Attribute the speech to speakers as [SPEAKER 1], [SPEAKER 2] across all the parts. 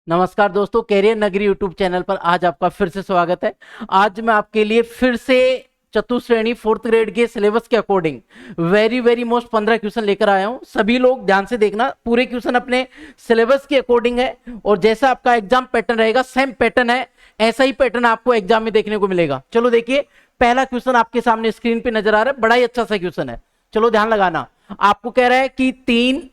[SPEAKER 1] नमस्कार दोस्तों, कैरियर नगरी यूट्यूब चैनल पर आज आपका फिर से स्वागत है। आज मैं आपके लिए फिर से चतुश्रेणी फोर्थ ग्रेड के सिलेबस के अकॉर्डिंग वेरी मोस्ट 15 क्वेश्चन लेकर आया हूं। सभी लोग ध्यान से देखना, पूरे क्वेश्चन अपने सिलेबस के अकॉर्डिंग है और जैसा आपका एग्जाम पैटर्न रहेगा सेम पैटर्न है, ऐसा ही पैटर्न आपको एग्जाम में देखने को मिलेगा। चलो देखिए, पहला क्वेश्चन आपके सामने स्क्रीन पे नजर आ रहा है, बड़ा ही अच्छा सा क्वेश्चन है। चलो ध्यान लगाना। आपको कह रहा है कि 3,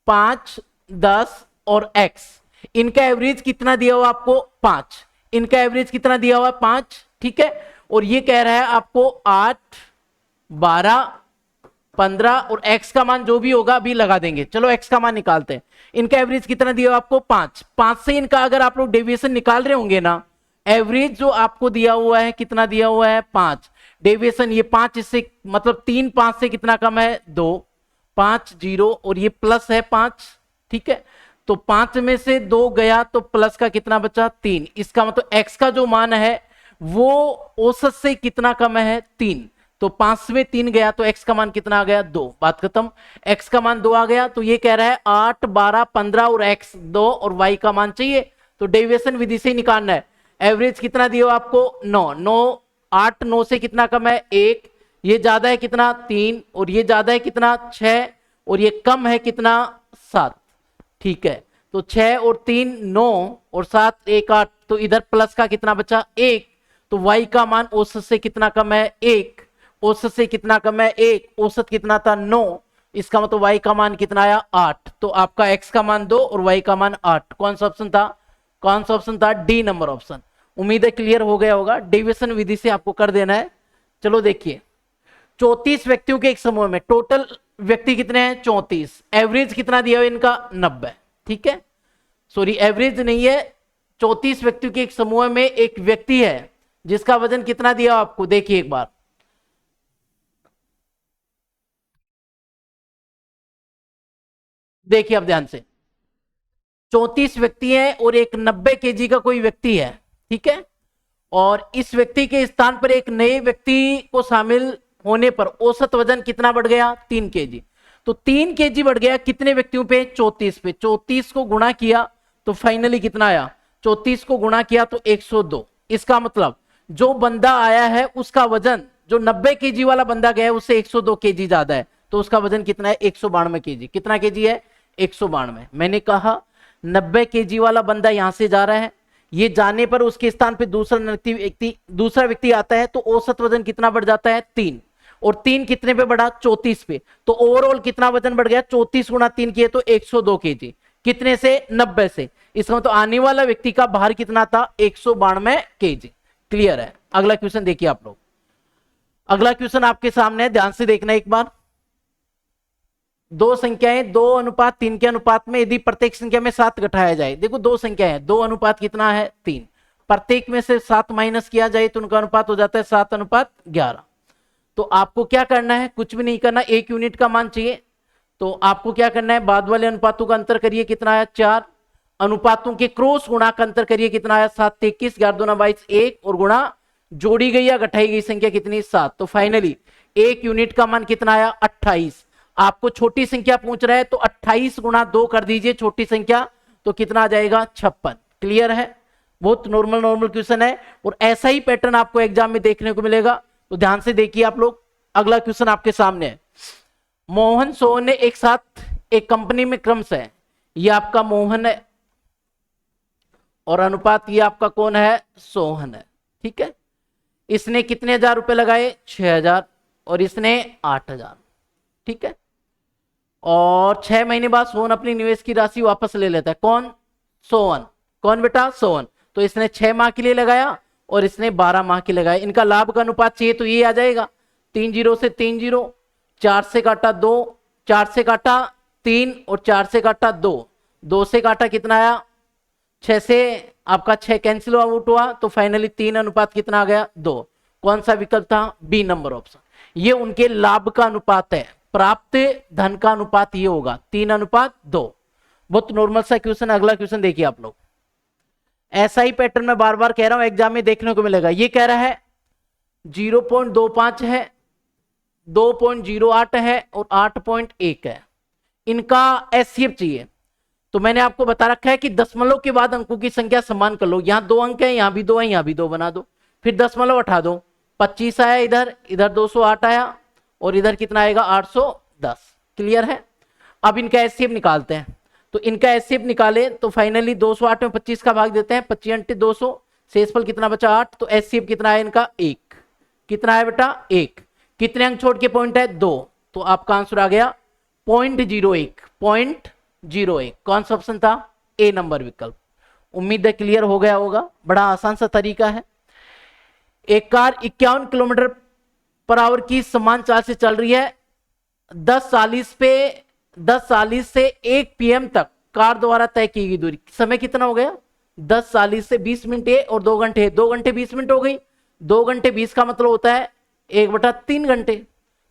[SPEAKER 1] 5, 10 और x, इनका एवरेज कितना दिया हुआ आपको 5, इनका एवरेज कितना दिया हुआ 5, ठीक है। और ये कह रहा है आपको 8, 12, 15 और x का मान जो भी होगा अभी लगा देंगे। चलो x का मान निकालते हैं। इनका एवरेज कितना दिया हुआ आपको 5, 5 से इनका अगर आप लोग डेविएशन निकाल रहे होंगे ना, एवरेज जो आपको दिया हुआ है कितना दिया हुआ है 5, डेविएशन ये 5 इससे मतलब 3 5 से कितना कम है 2, 5 0 और ये प्लस है 5, ठीक है। तो 5 में से 2 गया तो प्लस का कितना बचा 3, इसका मतलब x का जो मान है वो औसत से कितना कम है 3। तो 5 में 3 गया तो x का मान कितना आ गया 2, बात खत्म। x का मान 2 आ गया तो ये कह रहा है 8, 12, 15 और x 2 और y का मान चाहिए, तो डेविएशन विधि से निकालना है। एवरेज कितना दिया आपको 9, 9 8 9 से कितना कम है 1, ये ज्यादा है कितना 3 और ये ज्यादा है कितना 6 और ये कम है कितना 7, ठीक है। तो 6 और 3 9 और 7 1 8, तो इधर प्लस का कितना बचा 1, तो y का मान औसत से कितना कम है 1, औसत से कितना कम है 1, औसत कितना था 9, इसका मतलब y का मान कितना आया 8। तो आपका x का मान 2 और y का मान 8। कौन सा ऑप्शन था, कौन सा ऑप्शन था, डी नंबर ऑप्शन। उम्मीद है क्लियर हो गया होगा, डेविएशन विधि से आपको कर देना है। चलो देखिए, 34 व्यक्तियों के एक समूह में टोटल व्यक्ति कितने हैं 34, एवरेज कितना दिया हुआ इनका 90, ठीक है। सॉरी एवरेज नहीं है, 34 व्यक्तियों के एक समूह में एक व्यक्ति है जिसका वजन कितना दिया आपको, देखिए एक बार देखिए अब ध्यान से। 34 व्यक्ति हैं और एक 90 केजी का कोई व्यक्ति है, ठीक है। और इस व्यक्ति के स्थान पर एक नए व्यक्ति को शामिल होने पर औसत वजन कितना बढ़ गया 3 केजी। तो 3 केजी बढ़ गया कितने व्यक्तियों पे 34 पे, 34 को गुणा किया तो फाइनली कितना आया, 34 को गुणा किया तो 102। इसका मतलब जो बंदा आया है उसका वजन जो 90 केजी वाला बंदा गया है उससे 102 केजी ज्यादा है, तो उसका वजन कितना है 192 केजी। कितना केजी है 192। मैंने कहा 90 केजी वाला बंदा यहां से जा रहा है, ये जाने पर उसके स्थान पे दूसरा व्यक्ति आता है तो औसत वजन कितना बढ़ जाता है 3, और 3 कितने पे बढ़ा 34 पे, तो ओवरऑल कितना वजन बढ़ गया 34 गुणा 3 किए तो 102 केजी, कितने से 90 से। इसका मतलब आने वाला व्यक्ति का भार कितना था 192 केजी। क्लियर है। अगला क्वेश्चन देखिए आप लोग, अगला क्वेश्चन आपके सामने है, ध्यान से देखना एक बार। दो संख्याएं 2:3 के अनुपात में यदि प्रत्येक संख्या में 7 घटाया जाए, देखो दो संख्याएं हैं, 2 अनुपात कितना है 3, प्रत्येक में से 7 माइनस किया जाए तो उनका अनुपात हो जाता है 7:11। तो आपको क्या करना है, कुछ भी नहीं करना, 1 यूनिट का मान चाहिए। तो आपको क्या करना है, बाद वाले अनुपातों का अंतर करिए कितना आया 4, अनुपातों के क्रॉस गुणा का अंतर करिए कितना आया 7 21, 11 दूना 22 1, और गुणा जोड़ी गई या घटाई गई संख्या कितनी 7, तो फाइनली 1 यूनिट का मान कितना आया 28। आपको छोटी संख्या पूछ रहा है तो 28 गुणा 2 कर दीजिए छोटी संख्या, तो कितना आ जाएगा 56। क्लियर है, बहुत नॉर्मल क्वेश्चन है और ऐसा ही पैटर्न आपको एग्जाम में देखने को मिलेगा। तो ध्यान से देखिए आप लोग, अगला क्वेश्चन आपके सामने है। मोहन सोहन ने एक साथ एक कंपनी में क्रमशः है, ये आपका मोहन है और अनुपात ये आपका कौन है सोहन है, ठीक है। इसने कितने हजार रुपए लगाए 6000 और इसने 8000, ठीक है। और 6 महीने बाद सोहन अपनी निवेश की राशि वापस ले लेता है, कौन सोहन, कौन बेटा सोहन। तो इसने 6 माह के लिए लगाया और इसने 12 माह के लगाया। इनका लाभ का अनुपात चाहिए तो ये आ जाएगा 3 0 से 3 0, 4 से काटा 2, 4 से काटा 3 और 4 से काटा 2, 2 से काटा कितना आया 6 से, आपका 6 कैंसिल आउट हुआ तो फाइनली 3 अनुपात कितना आ गया 2। कौन सा विकल्प था, बी नंबर ऑप्शन। ये उनके लाभ का अनुपात है, प्राप्त धन का अनुपात ये होगा 3:2। बहुत नॉर्मल सा क्वेश्चन। अगला क्वेश्चन देखिए आप लोग, ऐसा ही पैटर्न मैं बार बार कह रहा हूं एग्जाम में देखने को मिलेगा। ये कह रहा है 0.25 है, 2.08 है और 8.1 है, इनका एचसीएफ चाहिए। तो मैंने आपको बता रखा है कि दशमलव के बाद अंकों की संख्या समान कर लो। यहां 2 अंक है, यहां भी 2 है, यहां भी 2 बना दो, फिर दशमलव हटा दो। 25 आया इधर, इधर 208 आया, और इधर कितना आएगा 810। क्लियर है। अब इनका एचसीएफ निकालते हैं। तो इनका एचसीएफ निकाले तो फाइनली 208 में 25 का भाग देते हैं, 25 × 200, शेषफल कितना बचा 8। तो एचसीएफ कितना है इनका 1। कितना है बेटा 1। कितने अंक छोड़ के पॉइंट है 2, तो आपका आंसर आ गया 0.01। 0.01 कौन सा ऑप्शन था, ए नंबर विकल्प। उम्मीद है क्लियर हो गया होगा, बड़ा आसान सा तरीका है। एक कार 51 किलोमीटर पर आवर की समान चाल से चल रही है। 10:40 से 1 PM तक कार द्वारा तय की गई दूरी, समय कितना हो गया 10:40 से 20 मिनट ए और 2 घंटे, 2 घंटे 20 मिनट हो गई। 2 घंटे 20 का मतलब होता है 1/3 घंटे।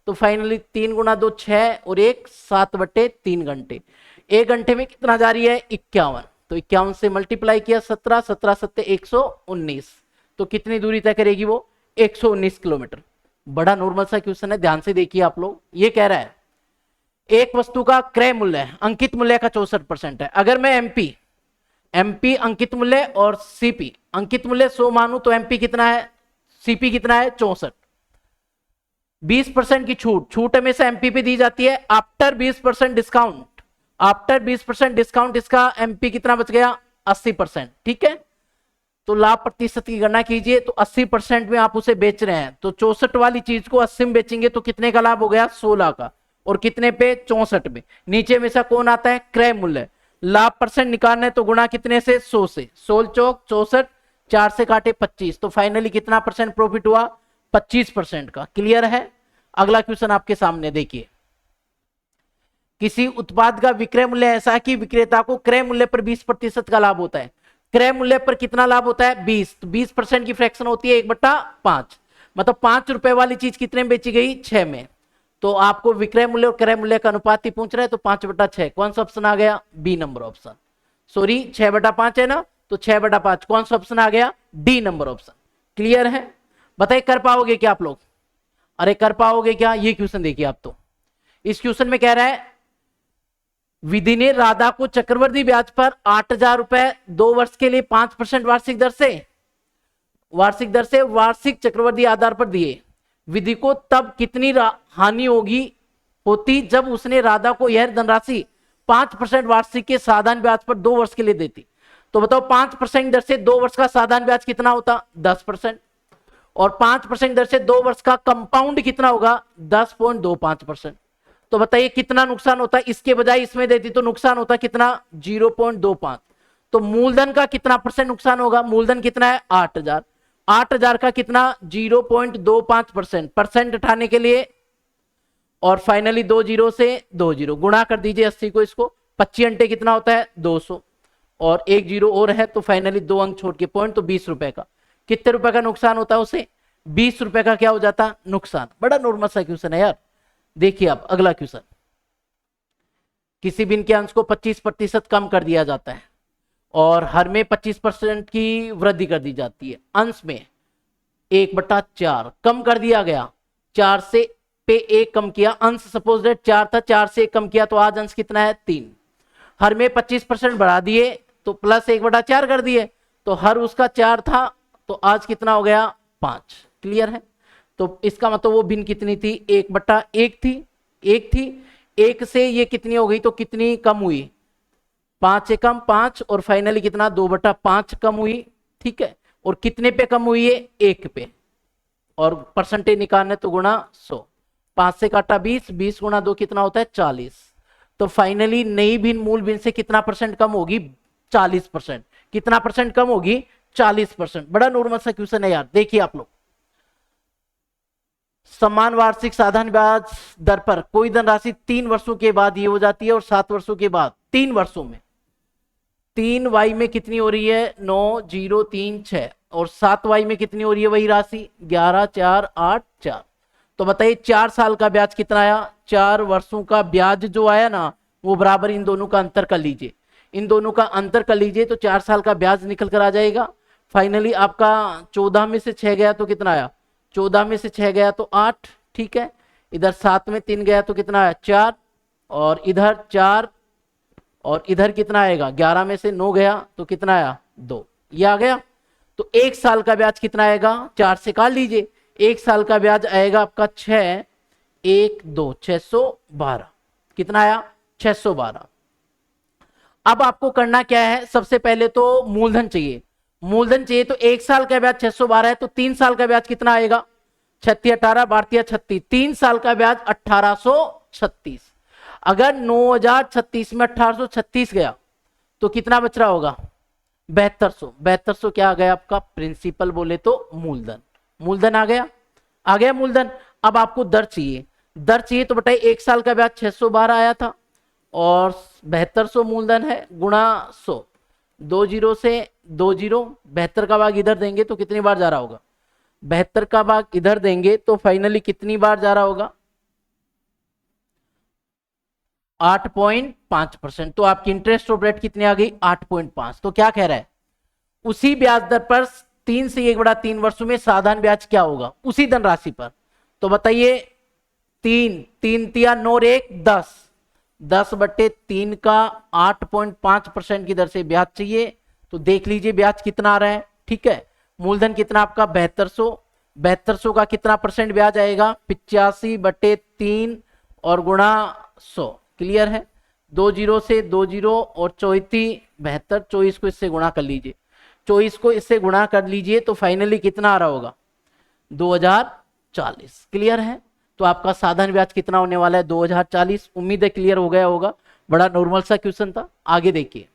[SPEAKER 1] तो फाइनली 3 × 2 6 और 1 7/3 घंटे। 1 घंटे में कितना जा रही है 51। तो 51 से मल्टीप्लाई किया 17, 17 7 119। तो कितनी दूरी तय करेगी वो 119 किलोमीटर। बड़ा नॉर्मल सा क्वेश्चन है, ध्यान से देखिए आप लोग। ये कह रहा है एक वस्तु का क्रय मूल्य अंकित मूल्य का 64% है। अगर मैं एमपी अंकित मूल्य और सीपी अंकित मूल्य 100 मानू तो एमपी कितना है, सीपी कितना है 64। 20% की छूट हमेशा एमपी पे दी जाती है आफ्टर 20% डिस्काउंट। आफ्टर 20% डिस्काउंट इसका एमपी कितना बच गया 80%। ठीक है, तो लाभ प्रतिशत की गणना कीजिए। तो 80% में आप उसे बेच रहे हैं, तो 64 वाली चीज को 80 में बेचेंगे तो कितने का लाभ हो गया 16 का, और कितने पे 64 में। नीचे में से कौन आता है क्रय मूल्य। लाभ परसेंट निकालना है तो गुणा कितने से 100 से, 16 चौक 64, 4 से काटे 25। तो फाइनली कितना परसेंट प्रॉफिट हुआ 25% का। क्लियर है। अगला क्वेश्चन आपके सामने देखिए। किसी उत्पाद का विक्रय मूल्य ऐसा है कि विक्रेता को क्रय मूल्य पर 20% का लाभ होता है। क्रय मूल्य पर कितना लाभ होता है 20, तो 20% की फ्रैक्शन होती है 1/5। मतलब 5 रुपए वाली चीज कितने में बेची गई 6 में। तो आपको विक्रय मूल्य और क्रय मूल्य का अनुपात ही पूछ रहा है, तो 5/6 कौन सा ऑप्शन आ गया बी नंबर ऑप्शन। सॉरी 6/5 है ना, तो 6/5 कौन सा ऑप्शन आ गया डी नंबर ऑप्शन। क्लियर है। बताइए कर पाओगे क्या आप लोग, अरे कर पाओगे क्या। ये क्वेश्चन देखिए आप। तो इस क्वेश्चन में कह रहा है विधि ने राधा को चक्रवृद्धि ब्याज पर 8,000 रुपए 2 वर्ष के लिए 5% वार्षिक दर से वार्षिक चक्रवृद्धि आधार पर दिए। विधि को तब कितनी हानि होती जब उसने राधा को यह धनराशि 5% वार्षिक के साधारण ब्याज पर 2 वर्ष के लिए देती। तो बताओ 5% दर से 2 वर्ष का साधारण ब्याज कितना होता 10%, और 5% दर से 2 वर्ष का कंपाउंड कितना होगा 10.25%। तो बताइए कितना नुकसान होता है, इसके बजाय इसमें देती तो नुकसान होता कितना 0.25। तो मूलधन का कितना परसेंट नुकसान होगा, मूलधन कितना है 8,000, 8,000 का कितना 0.25%, परसेंट उठाने के लिए और फाइनली 2 जीरो से 2 जीरो गुणा कर दीजिए 80 को, इसको 25 घंटे कितना होता है 200, और 1 जीरो और है तो फाइनली 2 अंक छोड़ के पॉइंट, तो 20 रुपए का। कितने रुपए का नुकसान होता है उसे 20 रुपए का क्या हो जाता नुकसान। बड़ा नॉर्मल सा क्वेश्चन है यार। देखिए आप अगला क्वेश्चन। किसी भी के अंश को 25% कम कर दिया जाता है और हर में 25% की वृद्धि कर दी जाती है। अंश में 1/4 कम कर दिया गया, 4 से पे 1 कम किया। अंश सपोज डेट 4 था, 4 से 1 कम किया तो आज अंश कितना है 3। हर में 25% बढ़ा दिए तो प्लस 1/4 कर दिए, तो हर उसका 4 था तो आज कितना हो गया 5। क्लियर है। तो इसका मतलब वो भिन्न कितनी थी 1/1 थी, 1 थी। 1 से ये कितनी हो गई तो कितनी कम हुई 5 से कम 5, और फाइनली कितना 2/5 कम हुई। ठीक है, और कितने पे कम हुई है 1 पे, और परसेंटेज निकालने तो गुणा 100। 5 से काटा 20, 20 गुणा 2 कितना होता है 40। तो फाइनली नई भिन्न मूल भिन्न से कितना परसेंट कम होगी 40%। कितना परसेंट कम होगी 40%। बड़ा नॉर्मल सा क्वेश्चन है यार। देखिए आप लोग, समान वार्षिक साधारण ब्याज दर पर कोई धनराशि 3 वर्षों के बाद ये हो जाती है और 7 वर्षों के बाद 3 वर्षों में 3y में कितनी हो रही है 9 0 3 6, और 7y में कितनी हो रही है वही राशि 11 4 8 4। तो बताइए 4 साल का ब्याज कितना आया, 4 वर्षों का ब्याज जो आया ना वो बराबर इन दोनों का अंतर कर लीजिए। इन दोनों का अंतर कर लीजिए तो 4 साल का ब्याज निकल कर आ जाएगा। फाइनली आपका 14 में से 6 गया तो कितना आया, 14 में से 6 गया तो 8। ठीक है, इधर 7 में 3 गया तो कितना आया 4, और इधर 4 और इधर कितना आएगा, 11 में से 9 गया तो कितना आया, 2, ये आ गया। तो 1 साल का ब्याज कितना आएगा, 4 से काट लीजिए, 1 साल का ब्याज आएगा आपका 6, 1 2 612, कितना आया 612। अब आपको करना क्या है, सबसे पहले तो मूलधन चाहिए, मूलधन चाहिए तो 1 साल का ब्याज 612 है, तो 3 साल का ब्याज कितना आएगा, 36 18 12 36, 3 साल का ब्याज 1836। अगर 9036 में 1836 गया तो कितना बच रहा होगा, 7200। 7200 क्या आ गया आपका, प्रिंसिपल बोले तो मूलधन, मूलधन आ गया, आ गया मूलधन। अब आपको दर चाहिए, दर चाहिए तो बताइए 1 साल का ब्याज 612 आया था और 7200 मूलधन है, गुणा 100, 2 जीरो से 2 जीरो, 72 का भाग इधर देंगे तो कितनी बार जा रहा होगा, 72 का भाग इधर देंगे तो फाइनली कितनी बार जा रहा होगा, 8.5%। तो आपकी इंटरेस्ट रेट कितनी आ गई, 8.5। तो क्या कह रहा है, उसी ब्याज दर पर 3 से 1/3 वर्षों में साधारण ब्याज क्या होगा उसी धनराशि पर। तो बताइए, 3 3 तिया 9 1 10, 10/3 का 8.5% की दर से ब्याज चाहिए। तो देख लीजिए ब्याज कितना आ रहा है, ठीक है। मूलधन कितना आपका 7200, 7200 का कितना परसेंट ब्याज आएगा, 85/3 और गुणा 100, क्लियर है। 2 जीरो से 2 जीरो और 34 72, 24 को इससे गुणा कर लीजिए, 24 को इससे गुणा कर लीजिए तो फाइनली कितना आ रहा होगा, 2040, क्लियर है। तो आपका साधारण ब्याज कितना होने वाला है, 2040। उम्मीद है क्लियर हो गया होगा, बड़ा नॉर्मल सा क्वेश्चन था। आगे देखिए,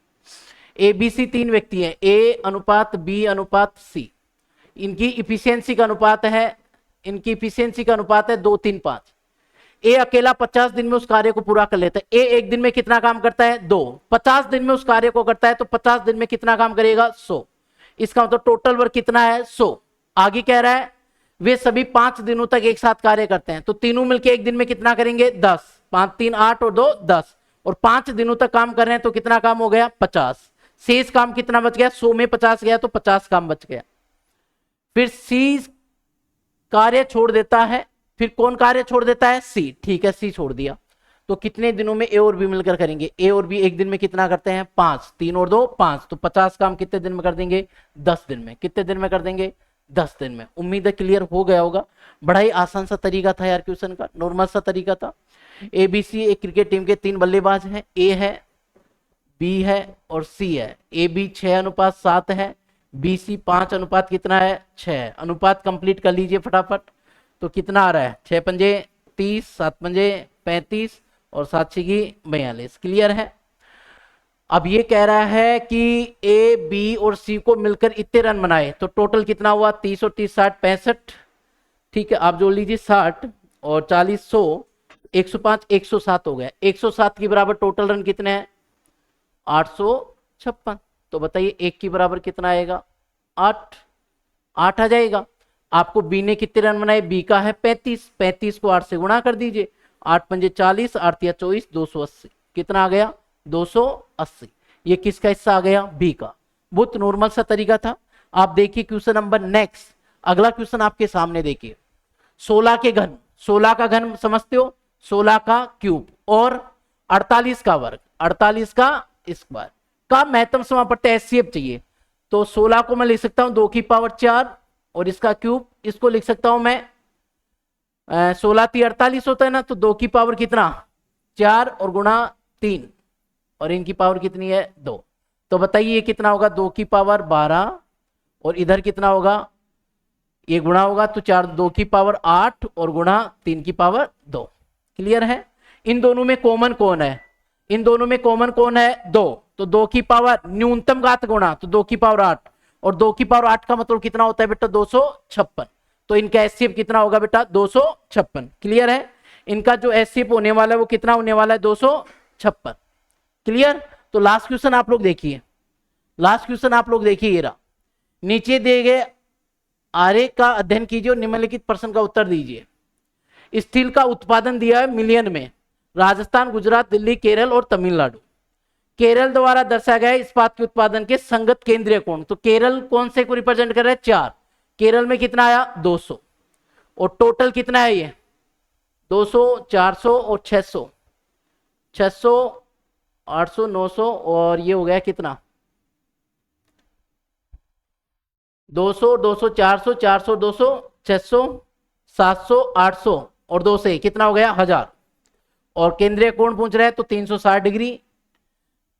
[SPEAKER 1] ए बी सी 3 व्यक्ति हैं, ए अनुपात बी अनुपात सी, इनकी इफिशियंसी का अनुपात है, इनकी इफिशियंसी का अनुपात है 2 3 5। ए अकेला 50 दिन में उस कार्य को पूरा कर लेता है। ए एक दिन में कितना काम करता है, 2, 50 दिन में उस कार्य को करता है तो 50 दिन में कितना काम करेगा, 100। इसका मतलब टोटल वर्क कितना है, 100। आगे कह रहा है वे सभी 5 दिनों तक एक साथ कार्य करते हैं, तो तीनों मिलकर एक दिन में कितना करेंगे, 10, 5 3 8 और 2 10, और 5 दिनों तक काम कर रहे हैं तो कितना काम हो गया, 50। शेष काम कितना बच गया, 100 में 50 गया तो 50 काम बच गया। फिर सी कार्य छोड़ देता है, फिर कौन कार्य छोड़ देता है, सी, ठीक है, सी छोड़ दिया। तो कितने दिनों में ए और बी मिलकर करेंगे, ए और बी एक दिन में कितना करते हैं, 5, 3 और 2 5, तो 50 काम कितने दिन में कर देंगे, 10 दिन में। कितने दिन में कर देंगे, 10 दिन में। उम्मीद है क्लियर हो गया होगा, बड़ा ही आसान सा तरीका था यार क्वेश्चन का, नॉर्मल सा तरीका था। ए बी सी एक क्रिकेट टीम के 3 बल्लेबाज हैं, ए है, बी है और सी है। ए बी 6:7 है, बी सी 5 अनुपात कितना है, 6। अनुपात कंप्लीट कर लीजिए फटाफट, तो कितना आ रहा है, 6 पंजे 30, 7 पंजे 35 और 7 छिगी 42, क्लियर है। अब ये कह रहा है कि ए बी और सी को मिलकर इतने रन बनाए, तो टोटल कितना हुआ, 30 और 30 60 65, ठीक है। आप जोड़ लीजिए 60 और 40 100, 105 107 हो गया। 107 के बराबर टोटल रन कितने हैं, 856। तो बताइए एक के बराबर कितना आएगा, 8 आ जाएगा। आपको बी ने कितने रन बनाए, बी का है 35, 35 को 8 से गुणा कर दीजिए, 8 पंजे 40, 8 या 24, 280, कितना आ गया, 280। ये किसका हिस्सा आ गया, बी का। बहुत नॉर्मल सा तरीका था। आप देखिए क्वेश्चन नंबर नेक्स्ट, अगला क्वेश्चन आपके सामने देखिए, 16 के घन, 16 का घन समझते हो, 16 का क्यूब और 48 का वर्ग, 48 का स्क्वायर का महत्तम समापत्ति एचसीएफ चाहिए। तो 16 को मैं लिख सकता हूं 2 की पावर 4 और इसका क्यूब, इसको लिख सकता हूं मैं 16 3 48 होता है ना, तो 2 की पावर कितना, 4 और गुणा 3 और इनकी पावर कितनी है, 2। तो बताइए ये कितना होगा, 2 की पावर 12 और इधर कितना होगा, ये गुणा होगा तो 4 2 की पावर 8 और गुणा 3 की पावर 2, क्लियर है। इन दोनों में कॉमन कौन है, इन दोनों में कॉमन कौन है, 2, तो 2 की पावर न्यूनतम घात गुणा तो 2 की पावर 8 और 2 की पावर 8 का मतलब कितना होता है बेटा, 256। तो इनका एचसीएफ कितना होगा बेटा, 256, क्लियर है। इनका जो एचसीएफ होने वाला है वो कितना होने वाला है, 256, क्लियर। तो लास्ट क्वेश्चन आप लोग देखिए, लास्ट क्वेश्चन आप लोग देखिए, ये रहा, नीचे दिए गए आरेख का अध्ययन कीजिए और निम्नलिखित प्रश्न का उत्तर दीजिए। स्टील का उत्पादन दिया है मिलियन में, राजस्थान, गुजरात, दिल्ली, केरल और तमिलनाडु। केरल द्वारा दर्शाया गया इस्पात के उत्पादन के संगत केंद्रीय कोण, तो केरल कौन से को रिप्रेजेंट कर रहा है, 4। केरल में कितना आया, 200 और टोटल कितना है ये, 200 400 और 600, 600 800 900 और ये हो गया कितना 200 200 400 400 200 600 700 800 और 2 से कितना हो गया 1000। और केंद्रीय कोण पूछ रहा है तो 360 डिग्री,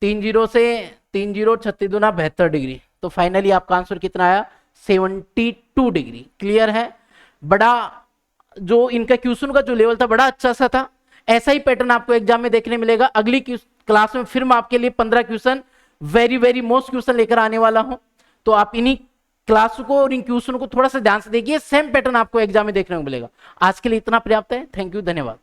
[SPEAKER 1] 30 से 30 36 दूना 72 डिग्री। तो फाइनली आपका आंसर कितना आया 72 डिग्री। क्लियर है। बड़ा जो इनका क्वेश्चन का जो लेवल था बड़ा अच्छा सा था। ऐसा ही पैटर्न आपको एग्जाम में देखने मिलेगा। अगली क्लास में फिर मैं आपके लिए 15 क्वेश्चन वेरी मोस्ट क्वेश्चन लेकर आने वाला हूं। तो आप इन्हीं क्लास को और इन क्वेश्चन को थोड़ा सा ध्यान से देखिए, सेम पैटर्न आपको एग्जाम में देखने को मिलेगा। आज के लिए इतना पर्याप्त है। थैंक यू, धन्यवाद।